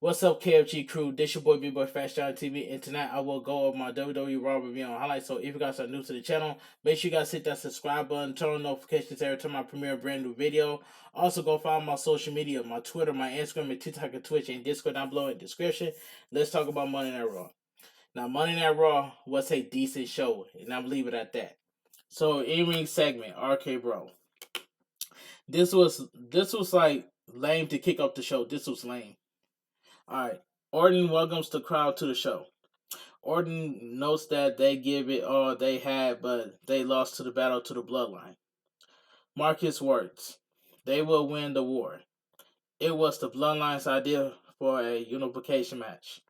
What's up, KFG crew? This your boy Big Boy Fast John TV, and tonight I will go over my WWE Raw review and highlights. So if you guys are new to the channel, make sure you guys hit that subscribe button, turn on notifications every time I premiere a brand new video. Also, go follow my social media, my Twitter, my Instagram, and TikTok, and Twitch, and Discord down below in the description. Let's talk about Monday Night Raw. Now, Monday Night Raw was a decent show, and I'll leave it at that. So, in-ring segment, RK Bro. This was like lame to kick off the show. This was lame. Alright. Orton welcomes the crowd to the show. Orton notes that they give it all they had, but they lost to the battle to the bloodline. Marcus words. They will win the war. It was the bloodline's idea for a unification match.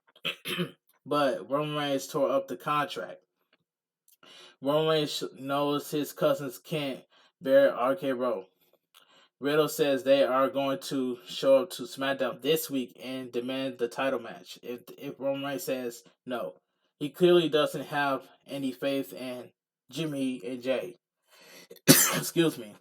But Roman Reigns tore up the contract. Roman Reigns knows his cousins can't bear RK Bro. Riddle says they are going to show up to SmackDown this week and demand the title match. If Roman Reigns says no, he clearly doesn't have any faith in Jimmy and Jay. Excuse me.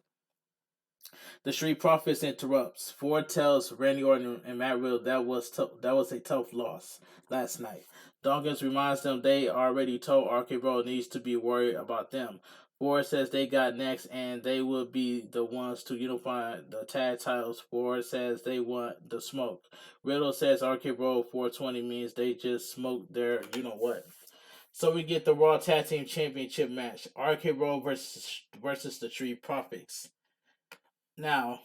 The Street Profits interrupts. Ford tells Randy Orton and Matt Riddle that was a tough loss last night. Dawkins reminds them they already told RK Bro needs to be worried about them. Ford says they got next and they will be the ones to unify the tag titles. Ford says they want the smoke. Riddle says RK Bro 420 means they just smoked their you know what. So we get the Raw Tag Team Championship match. RK Bro versus the Street Profits. Now,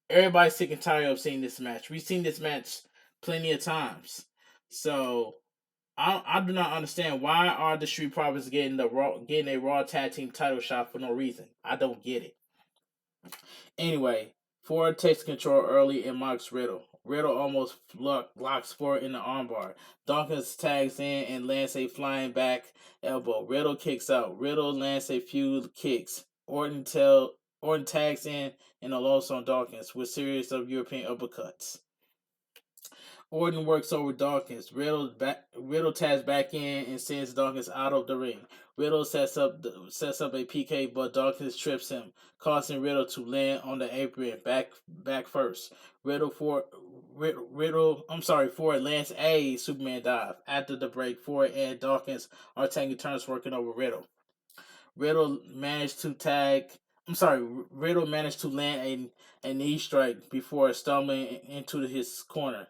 everybody's sick and tired of seeing this match. We've seen this match plenty of times. So I do not understand why are the Street Profits getting a Raw Tag Team title shot for no reason. I don't get it. Anyway, Ford takes control early and mocks Riddle. Riddle almost locks Ford in the armbar. Dawkins tags in and lands a flying back elbow. Riddle kicks out. Riddle lands a few kicks. Orton tags in and allows on Dawkins with series of European uppercuts. Orton works over Dawkins. Riddle tags back in and sends Dawkins out of the ring. Riddle sets up a PK, but Dawkins trips him, causing Riddle to land on the apron back first. Ford lands a Superman dive. After the break, Ford and Dawkins are taking turns working over Riddle. Riddle managed to land a knee strike before stumbling into his corner.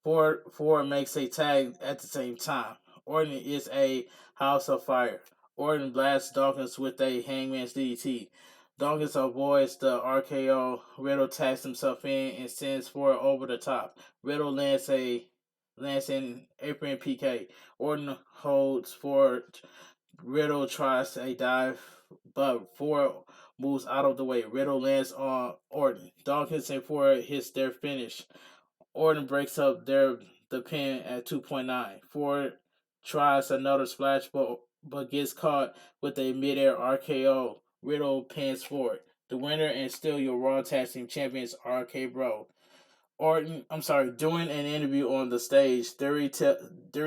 Ford makes a tag at the same time. Orton is a house of fire. Orton blasts Dawkins with a hangman's DDT. Dawkins avoids the RKO. Riddle tags himself in and sends Ford over the top. Riddle lands an apron PK. Orton holds Ford. Riddle tries a dive, but Ford moves out of the way. Riddle lands on Orton. Dawkins and Ford hits their finish. Orton breaks up the pin at 2.9. Ford tries another splash, but gets caught with a midair RKO. Riddle pins Ford. The winner and still your Raw Tag Team Champions, RK Bro. During an interview on the stage, Theory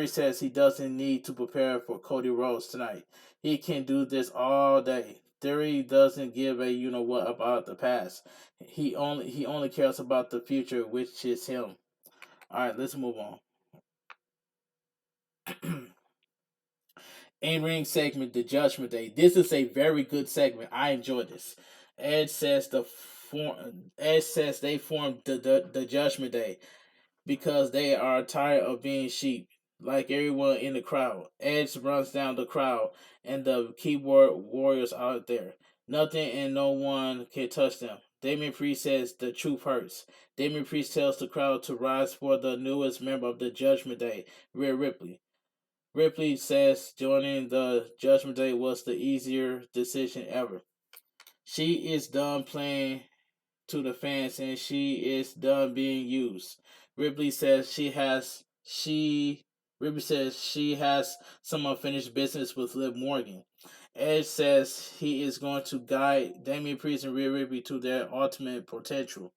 says he doesn't need to prepare for Cody Rhodes tonight. He can do this all day. Theory doesn't give a you know what about the past. He only cares about the future, which is him. Alright, let's move on. In-ring segment, the Judgment Day. This is a very good segment. I enjoy this. Edge says they formed the Judgment Day because they are tired of being sheep, like everyone in the crowd. Edge runs down the crowd and the keyboard warriors out there. Nothing and no one can touch them. Damian Priest says the truth hurts. Damian Priest tells the crowd to rise for the newest member of the Judgment Day, Rhea Ripley. Ripley says joining the Judgment Day was the easier decision ever. She is done playing to the fans and she is done being used. Ripley says she has some unfinished business with Liv Morgan. Edge says he is going to guide Damian Priest and Rhea Ripley to their ultimate potential.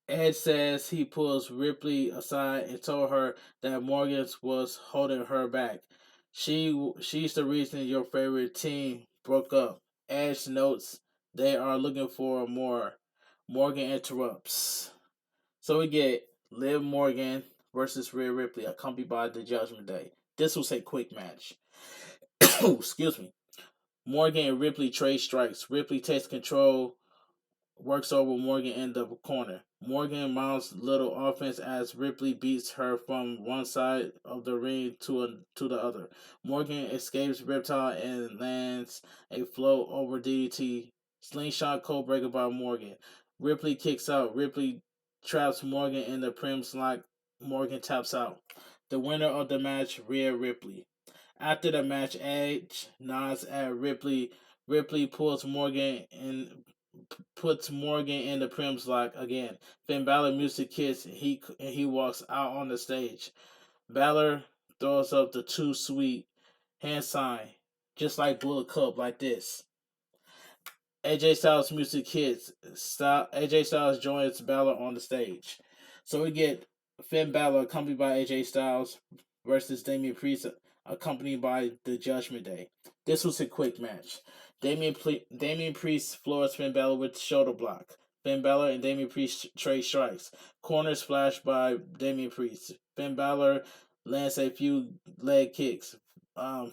Edge says he pulls Ripley aside and told her that Morgan was holding her back. She's the reason your favorite team broke up. Edge notes they are looking for more. Morgan interrupts. So we get Liv Morgan, versus Rhea Ripley, accompanied by the Judgment Day. This was a quick match. Excuse me. Morgan and Ripley trade strikes. Ripley takes control, works over Morgan in the corner. Morgan mounts little offense as Ripley beats her from one side of the ring to the other. Morgan escapes Reptile and lands a float over DDT. Slingshot Codebreaker by Morgan. Ripley kicks out. Ripley traps Morgan in the Prim's lock. Morgan taps out. The winner of the match, Rhea Ripley. After the match, Edge nods at Ripley. Ripley puts Morgan in the Prim's lock again. Finn Balor music hits and he walks out on the stage. Balor throws up the too sweet hand sign, just like Bullet Club, like this. AJ Styles music hits. AJ Styles joins Balor on the stage. So we get Finn Balor accompanied by AJ Styles versus Damian Priest accompanied by the Judgment Day. This was a quick match. Damian Priest floors Finn Balor with shoulder block. Finn Balor and Damian Priest trade strikes. Corner splash by Damian Priest. Finn Balor lands a few leg kicks.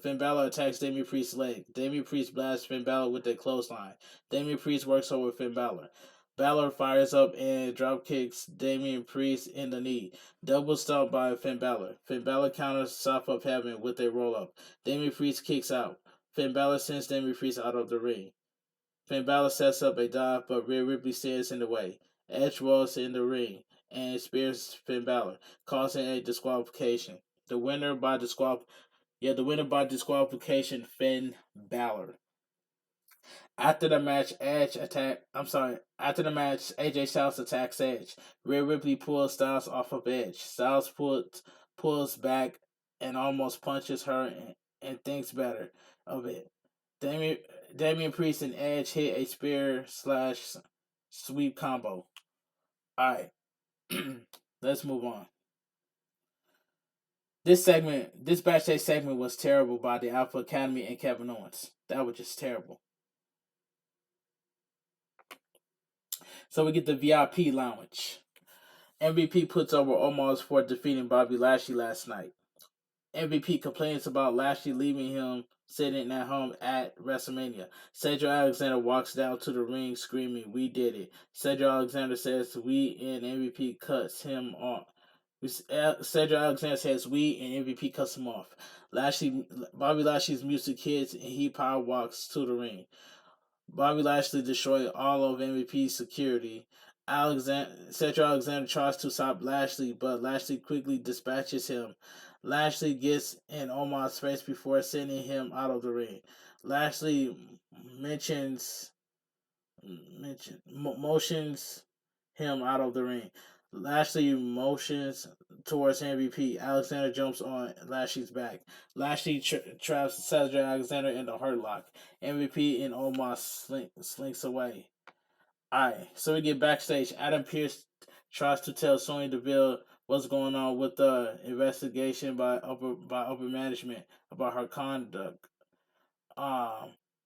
Finn Balor attacks Damian Priest's leg. Damian Priest blasts Finn Balor with a clothesline. Damian Priest works over Finn Balor. Balor fires up and drop kicks Damian Priest in the knee. Double stomp by Finn Balor. Finn Balor counters Sop Up Heaven with a roll up. Damian Priest kicks out. Finn Balor sends Damian Priest out of the ring. Finn Balor sets up a dive, but Rhea Ripley stands in the way. Edge rolls in the ring and spears Finn Balor, causing a disqualification. The winner by disqualification, Finn Balor. After the match, AJ Styles attacks Edge. Rhea Ripley pulls Styles off of Edge. Styles pulls back and almost punches her and thinks better of it. Damian Priest and Edge hit a spear / sweep combo. Alright. Let's move on. This backstage segment was terrible by the Alpha Academy and Kevin Owens. That was just terrible. So we get the VIP lounge. MVP puts over Omos for defeating Bobby Lashley last night. MVP complains about Lashley leaving him sitting at home at WrestleMania. Cedric Alexander walks down to the ring screaming, "We did it." Cedric Alexander says we and MVP cuts him off. Cedric Alexander says we and MVP cuts him off. Bobby Lashley's music hits and he power walks to the ring. Bobby Lashley destroyed all of MVP's security. Cedric Alexander tries to stop Lashley, but Lashley quickly dispatches him. Lashley gets in Omos' face before sending him out of the ring. Lashley motions him out of the ring. Lashley motions towards MVP. Alexander jumps on Lashley's back. Lashley traps Cedric Alexander in the hurt lock. MVP and Omos slinks away. Alright, so we get backstage. Adam Pearce tries to tell Sonya Deville what's going on with the investigation by upper management about her conduct.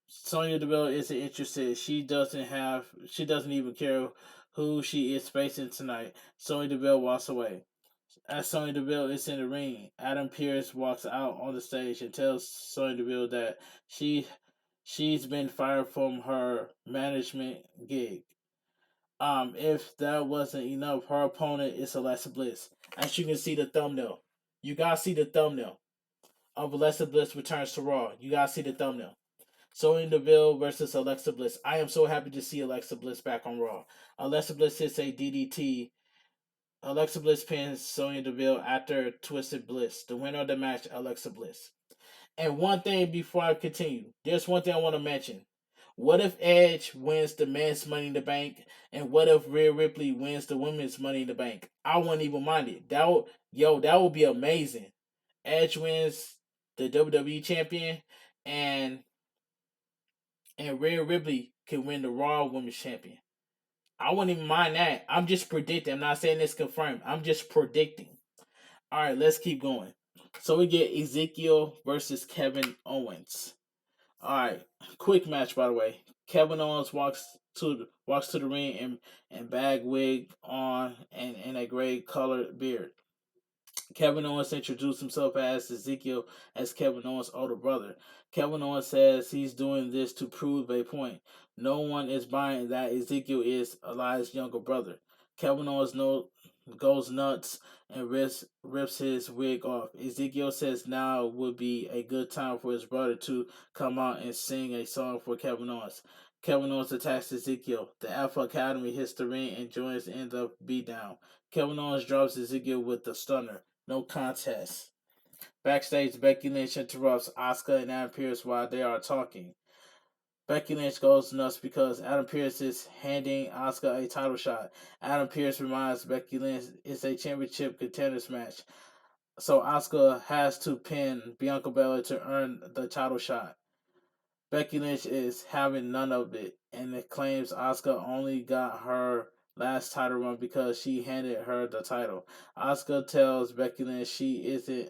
Sonya Deville isn't interested. She doesn't even care who she is facing tonight. Sonya Deville walks away. As Sonya Deville is in the ring, Adam Pearce walks out on the stage and tells Sonya Deville that she's been fired from her management gig. If that wasn't enough, her opponent is Alexa Bliss. As you can see the thumbnail. You guys see the thumbnail of Alexa Bliss returns to Raw. You guys see the thumbnail. Sonya Deville versus Alexa Bliss. I am so happy to see Alexa Bliss back on Raw. Alexa Bliss hits a DDT. Alexa Bliss pins Sonya Deville after Twisted Bliss. The winner of the match, Alexa Bliss. And one thing before I continue, there's one thing I want to mention. What if Edge wins the men's Money in the Bank, and what if Rhea Ripley wins the women's Money in the Bank? I wouldn't even mind it. That would be amazing. Edge wins the WWE champion, and Rhea Ripley can win the Raw Women's Champion. I wouldn't even mind that. I'm just predicting. I'm not saying it's confirmed. I'm just predicting. All right, let's keep going. So we get Ezekiel versus Kevin Owens. All right, quick match by the way. Kevin Owens walks to the ring and bag wig on and a gray colored beard. Kevin Owens introduced himself as Ezekiel as Kevin Owens' older brother. Kevin Owens says he's doing this to prove a point. No one is buying that Ezekiel is Elias' younger brother. Kevin Owens goes nuts and rips his wig off. Ezekiel says now would be a good time for his brother to come out and sing a song for Kevin Owens. Kevin Owens attacks Ezekiel. The Alpha Academy hits the ring and joins in the beatdown. Kevin Owens drops Ezekiel with the stunner. No contest. Backstage, Becky Lynch interrupts Asuka and Adam Pearce while they are talking. Becky Lynch goes nuts because Adam Pearce is handing Asuka a title shot. Adam Pearce reminds Becky Lynch it's a championship contenders match, so Asuka has to pin Bianca Belair to earn the title shot. Becky Lynch is having none of it and it claims Asuka only got her last title run because she handed her the title. Asuka tells Becky Lynch she isn't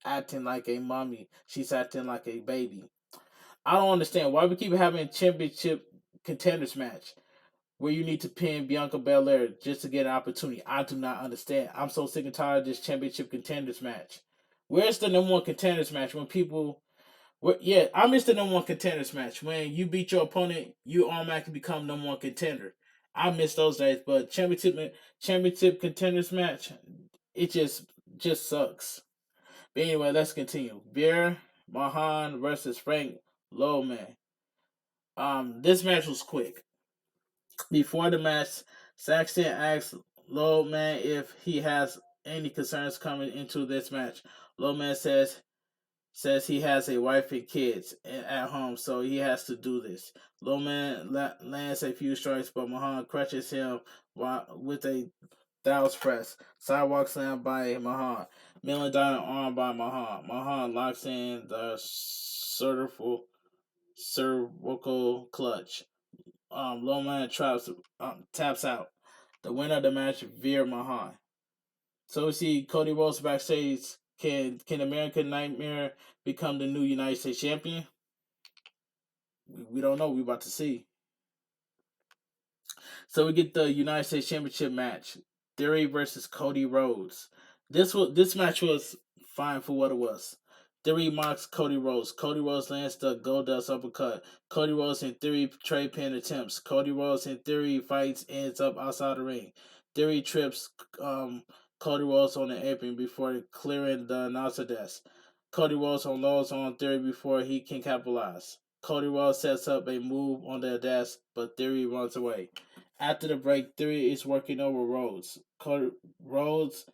acting like a mommy, she's acting like a baby. I don't understand why we keep having championship contenders match where you need to pin Bianca Belair just to get an opportunity. I do not understand. I'm so sick and tired of this championship contenders match. Where's the number one contenders match when people yeah, I missed the number one contenders match. When you beat your opponent, you automatically become number one contender. I miss those days, but championship contenders match, it just sucks. But anyway, let's continue. Veer Mahan versus Frank Lowman. This match was quick. Before the match, Saxton asks Lowman if he has any concerns coming into this match. Lowman says he has a wife and kids at home, so he has to do this. Lowman lands a few strikes, but Mahan crushes him with a Dow's press. Sidewalk slam by Mahan. Million dollar arm by Mahan. Mahan locks in the cervical clutch. Lowman taps out. The winner of the match, Veer Mahan. So we see Cody Rhodes backstage. Can American Nightmare become the new United States champion? We don't know. We about to see. So we get the United States Championship match: Theory versus Cody Rhodes. This match was fine for what it was. Theory mocks Cody Rhodes. Cody Rhodes lands the Goldust uppercut. Cody Rhodes and Theory trade pin attempts. Cody Rhodes and Theory fights ends up outside the ring. Theory trips Cody Rhodes on the apron before clearing the announcer desk. Cody Rhodes unloads on Theory before he can capitalize. Cody Rhodes sets up a move on the desk, but Theory runs away. After the break, Theory is working over Rhodes. Rhodes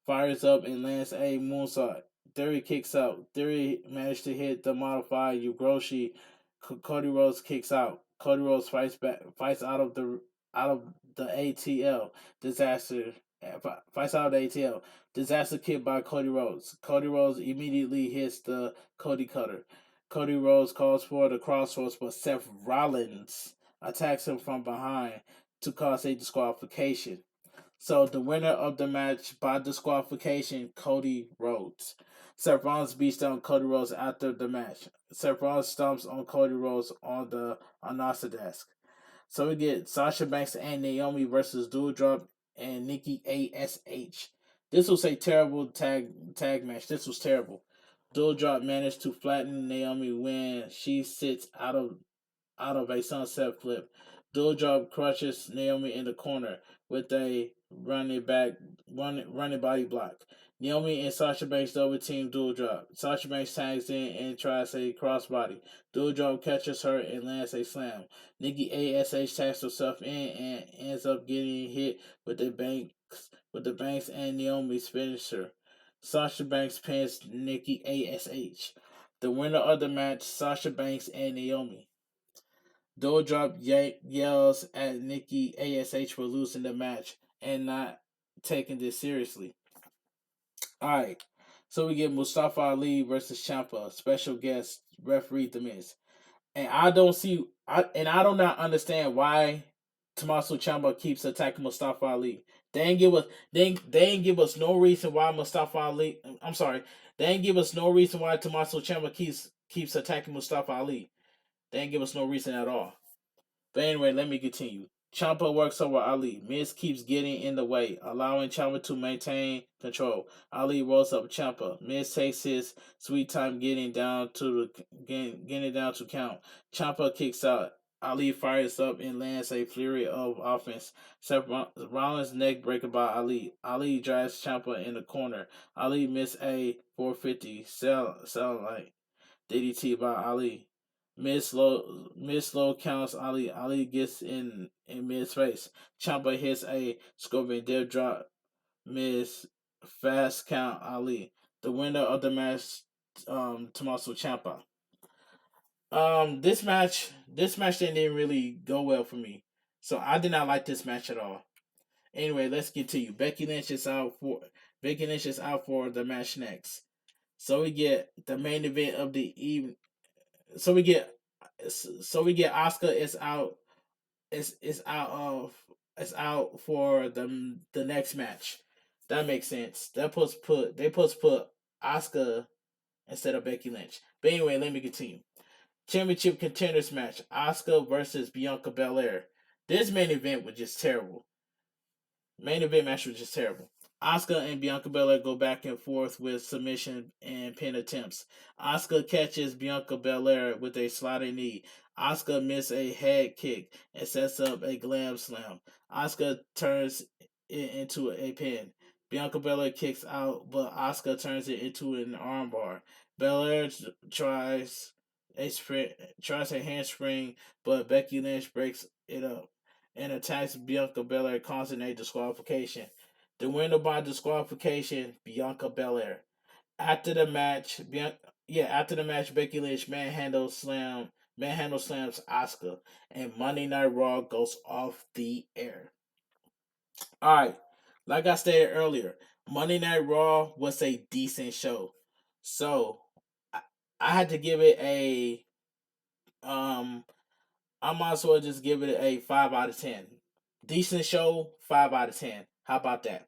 fires up and lands a moonsault. Theory kicks out. Theory managed to hit the modified Ugroshi. Cody Rhodes kicks out. Cody Rhodes fights out of the ATL. Disaster fights out of the ATL. Disaster kick by Cody Rhodes. Cody Rhodes immediately hits the Cody Cutter. Cody Rhodes calls for the crossroads, but Seth Rollins attacks him from behind to cause a disqualification. So the winner of the match by disqualification, Cody Rhodes. Seth Rollins beats down Cody Rhodes after the match. Seth Rollins stomps on Cody Rhodes on the announcer desk. So we get Sasha Banks and Naomi versus Doudrop and Nikki ASH. This was a terrible tag match. This was terrible. Doudrop managed to flatten Naomi when she sits out of a sunset flip. Doudrop crushes Naomi in the corner with a running body block. Naomi and Sasha Banks double team Doudrop. Sasha Banks tags in and tries a crossbody. Doudrop catches her and lands a slam. Nikki ASH tags herself in and ends up getting hit with the Banks and Naomi's finisher. Sasha Banks pins Nikki ASH. The winner of the match, Sasha Banks and Naomi. Doudrop yells at Nikki ASH for losing the match and not taking this seriously. Alright, so we get Mustafa Ali versus Ciampa, special guest referee The Miz. And I do not understand why Tommaso Ciampa keeps attacking Mustafa Ali. They ain't give us no reason why Mustafa Ali. I'm sorry, they ain't give us no reason why Tommaso Ciampa keeps attacking Mustafa Ali. They ain't give us no reason at all. But anyway, let me continue. Ciampa works over Ali. Miz keeps getting in the way, allowing Ciampa to maintain control. Ali rolls up Ciampa. Miz takes his sweet time getting down to count. Ciampa kicks out. Ali fires up and lands a flurry of offense. Seth Rollins neck breaker by Ali. Ali drives Ciampa in the corner. Ali missed a 450 cell like DDT by Ali. Mid slow counts Ali. Ali gets in Miz's face. Ciampa hits a scorpion death drop. Miz fast count Ali. The winner of the match, Tommaso Ciampa. This match didn't really go well for me, so I did not like this match at all. Anyway, let's get to you. Becky Lynch is out for the match next. So we get the main event of the evening. So we get Oscar is out of is out for the next match. That makes sense. They put Oscar instead of Becky Lynch. But anyway, let me continue. Championship contenders match: Oscar versus Bianca Belair. This main event was just terrible. Main event match was just terrible. Asuka and Bianca Belair go back and forth with submission and pin attempts. Asuka catches Bianca Belair with a sliding knee. Asuka misses a head kick and sets up a glam slam. Asuka turns it into a pin. Bianca Belair kicks out, but Asuka turns it into an armbar. Belair tries a handspring, but Becky Lynch breaks it up and attacks Bianca Belair, causing a disqualification. The winner by disqualification, Bianca Belair. After the match, Becky Lynch manhandle slams Asuka, and Monday Night Raw goes off the air. All right, like I stated earlier, Monday Night Raw was a decent show, so I, I had to give it a um. I might as well just give it a 5 out of 10. Decent show, 5 out of 10. How about that?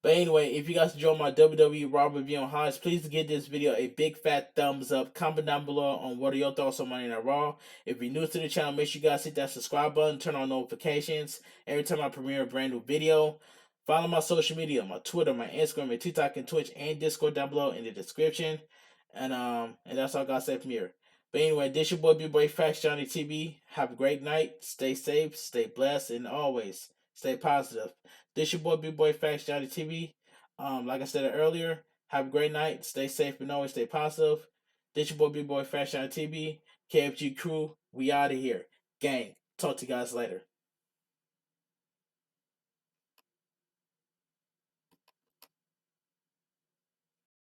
But anyway, if you guys enjoyed my WWE Raw review on highlights, please give this video a big fat thumbs up. Comment down below on what are your thoughts on Monday Night Raw. If you're new to the channel, make sure you guys hit that subscribe button, turn on notifications every time I premiere a brand new video. Follow my social media, my Twitter, my Instagram, my TikTok, and Twitch, and Discord down below in the description. And that's all I gotta say from here. But anyway, this your boy, big boy Facts Johnny TV. Have a great night. Stay safe, stay blessed, and always stay positive. This your boy, big boy Facts Johnny TV. Like I said earlier, have a great night. Stay safe and always stay positive. This your boy, big boy Facts Johnny TV. KFG crew, we out of here. Gang. Talk to you guys later.